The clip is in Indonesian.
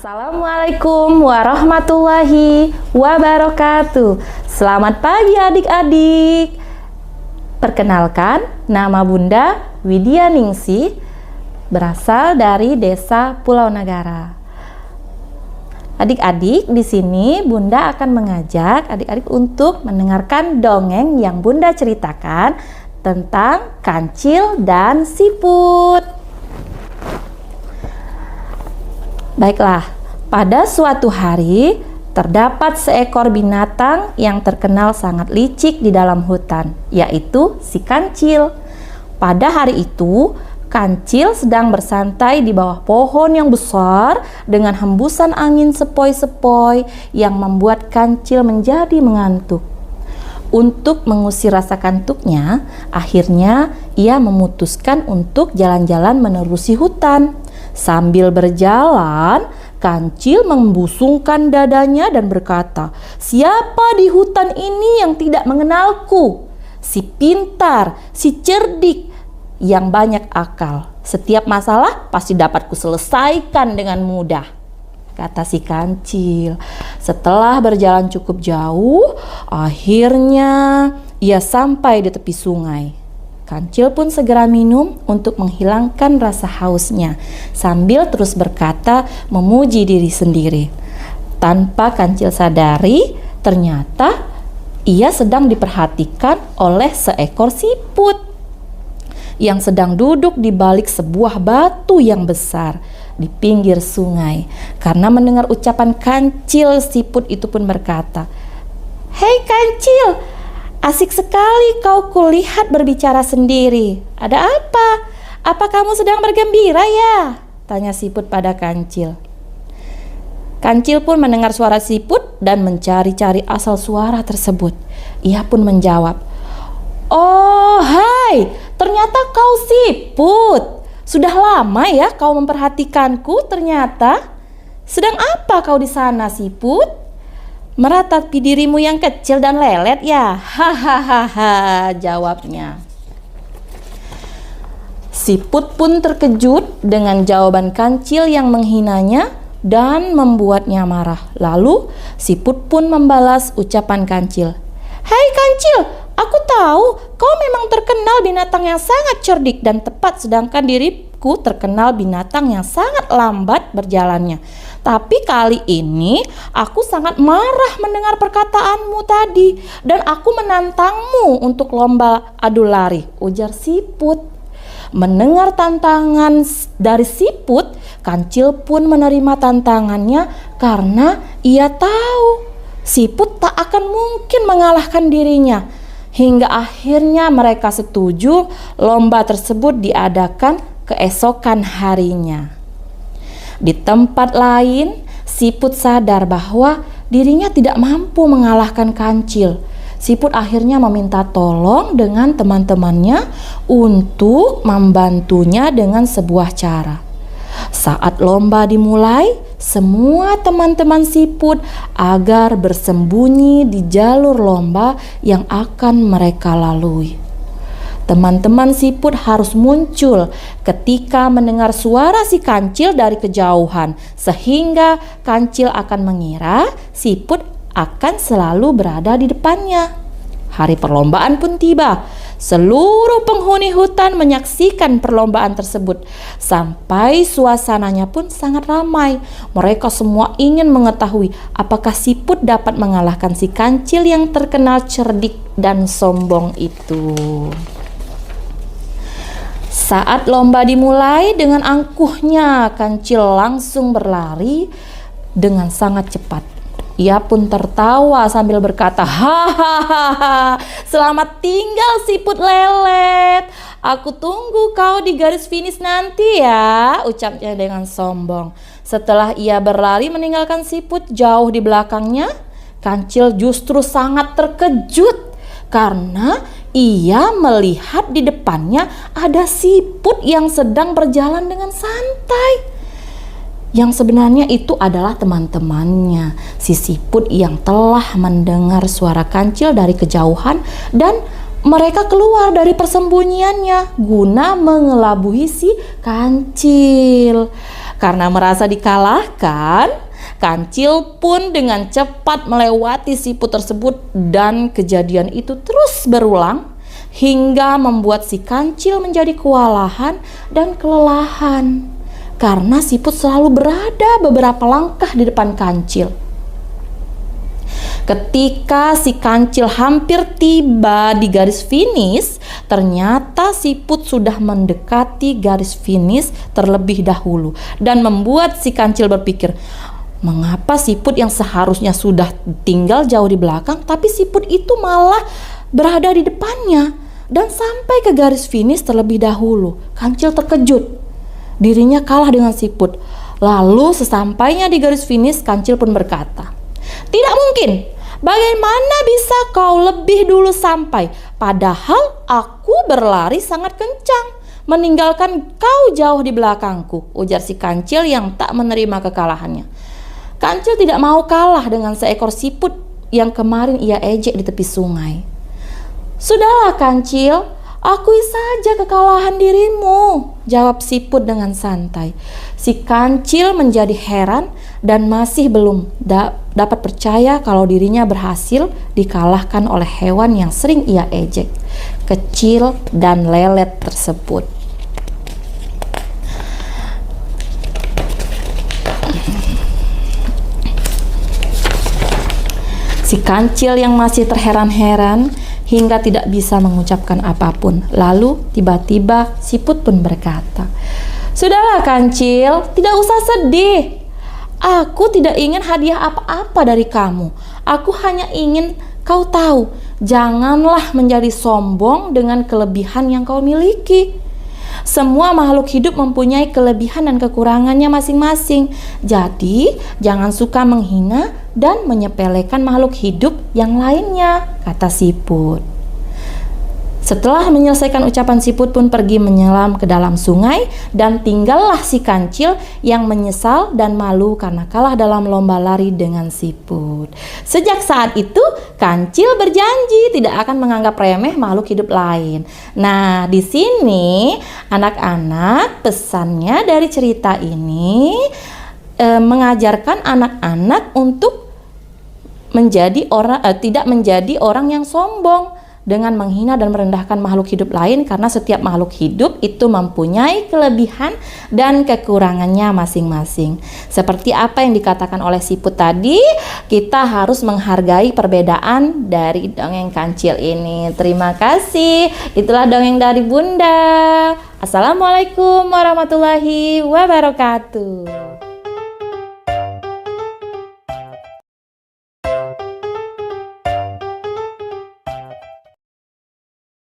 Assalamualaikum warahmatullahi wabarakatuh. Selamat pagi adik-adik. Perkenalkan, nama Bunda Widya Ningsih, berasal dari Desa Pulau Nagara. Adik-adik, di sini Bunda akan mengajak adik-adik untuk mendengarkan dongeng yang Bunda ceritakan tentang kancil dan siput. Baiklah, pada suatu hari terdapat seekor binatang yang terkenal sangat licik di dalam hutan, yaitu si kancil. Pada hari itu, kancil sedang bersantai di bawah pohon yang besar dengan hembusan angin sepoi-sepoi yang membuat kancil menjadi mengantuk. Untuk mengusir rasa kantuknya, akhirnya ia memutuskan untuk jalan-jalan menerusi hutan. Sambil berjalan, kancil membusungkan dadanya dan berkata, "Siapa di hutan ini yang tidak mengenalku? Si pintar, si cerdik, yang banyak akal. Setiap masalah pasti dapat kuselesaikan dengan mudah," kata si kancil. Setelah berjalan cukup jauh, akhirnya ia sampai di tepi sungai. Kancil pun segera minum untuk menghilangkan rasa hausnya, sambil terus berkata memuji diri sendiri. Tanpa kancil sadari, ternyata ia sedang diperhatikan oleh seekor siput yang sedang duduk di balik sebuah batu yang besar di pinggir sungai. Karena mendengar ucapan kancil, siput itu pun berkata, "Hei kancil, asik sekali kau kulihat berbicara sendiri. Ada apa? Apa kamu sedang bergembira ya?" tanya siput pada kancil. Kancil pun mendengar suara siput dan mencari-cari asal suara tersebut. Ia pun menjawab, "Oh, hai, ternyata kau siput. Sudah lama ya kau memperhatikanku ternyata. Sedang apa kau di sana, siput? Meratapi dirimu yang kecil dan lelet ya?" "Hahaha," jawabnya. Siput pun terkejut dengan jawaban kancil yang menghinanya dan membuatnya marah. Lalu siput pun membalas ucapan kancil. "Hai kancil, aku tahu kau memang terkenal binatang yang sangat cerdik dan tepat, sedangkan diriku terkenal binatang yang sangat lambat berjalannya. Tapi kali ini aku sangat marah mendengar perkataanmu tadi dan aku menantangmu untuk lomba adu lari," ujar siput. Mendengar tantangan dari siput, kancil pun menerima tantangannya karena ia tahu siput tak akan mungkin mengalahkan dirinya. Hingga akhirnya mereka setuju lomba tersebut diadakan keesokan harinya. Di tempat lain, siput sadar bahwa dirinya tidak mampu mengalahkan kancil. Siput akhirnya meminta tolong dengan teman-temannya untuk membantunya dengan sebuah cara. Saat lomba dimulai, semua teman-teman siput agar bersembunyi di jalur lomba yang akan mereka lalui. Teman-teman siput harus muncul ketika mendengar suara si kancil dari kejauhan, sehingga kancil akan mengira siput akan selalu berada di depannya. Hari perlombaan pun tiba. Seluruh penghuni hutan menyaksikan perlombaan tersebut. Sampai suasananya pun sangat ramai. Mereka semua ingin mengetahui apakah siput dapat mengalahkan si kancil yang terkenal cerdik dan sombong itu. Saat lomba dimulai, dengan angkuhnya kancil langsung berlari dengan sangat cepat. Ia pun tertawa sambil berkata, "Hahaha, selamat tinggal siput lelet. Aku tunggu kau di garis finish nanti ya," ucapnya dengan sombong. Setelah ia berlari meninggalkan siput jauh di belakangnya, kancil justru sangat terkejut karena ia melihat di depannya ada siput yang sedang berjalan dengan santai. Yang sebenarnya itu adalah teman-temannya, si siput yang telah mendengar suara kancil dari kejauhan dan mereka keluar dari persembunyiannya guna mengelabui si kancil. Karena merasa dikalahkan, kancil pun dengan cepat melewati siput tersebut dan kejadian itu terus berulang hingga membuat si kancil menjadi kewalahan dan kelelahan karena siput selalu berada beberapa langkah di depan kancil. Ketika si kancil hampir tiba di garis finish, ternyata siput sudah mendekati garis finish terlebih dahulu dan membuat si kancil berpikir, mengapa siput yang seharusnya sudah tinggal jauh di belakang, tapi siput itu malah berada di depannya dan sampai ke garis finish terlebih dahulu. Kancil terkejut, dirinya kalah dengan siput. Lalu sesampainya di garis finish, kancil pun berkata, "Tidak mungkin, bagaimana bisa kau lebih dulu sampai? Padahal aku berlari sangat kencang, meninggalkan kau jauh di belakangku," ujar si kancil yang tak menerima kekalahannya. Kancil tidak mau kalah dengan seekor siput yang kemarin ia ejek di tepi sungai. "Sudahlah kancil, akui saja kekalahan dirimu," jawab siput dengan santai. Si kancil menjadi heran dan masih belum dapat percaya kalau dirinya berhasil dikalahkan oleh hewan yang sering ia ejek, kecil dan lelet tersebut. Si kancil yang masih terheran-heran hingga tidak bisa mengucapkan apapun. Lalu tiba-tiba siput pun berkata, "Sudahlah kancil, tidak usah sedih. Aku tidak ingin hadiah apa-apa dari kamu. Aku hanya ingin kau tahu, janganlah menjadi sombong dengan kelebihan yang kau miliki. Semua makhluk hidup mempunyai kelebihan dan kekurangannya masing-masing. Jadi, jangan suka menghina dan menyepelekan makhluk hidup yang lainnya," kata siput. Setelah menyelesaikan ucapan, siput pun pergi menyelam ke dalam sungai dan tinggallah si kancil yang menyesal dan malu karena kalah dalam lomba lari dengan siput. Sejak saat itu, kancil berjanji tidak akan menganggap remeh makhluk hidup lain. Nah, di sini anak-anak, pesannya dari cerita ini mengajarkan anak-anak untuk tidak menjadi orang yang sombong dengan menghina dan merendahkan makhluk hidup lain, karena setiap makhluk hidup itu mempunyai kelebihan dan kekurangannya masing-masing. Seperti apa yang dikatakan oleh siput tadi, kita harus menghargai perbedaan dari dongeng kancil ini. Terima kasih. Itulah dongeng dari Bunda. Assalamualaikum warahmatullahi wabarakatuh.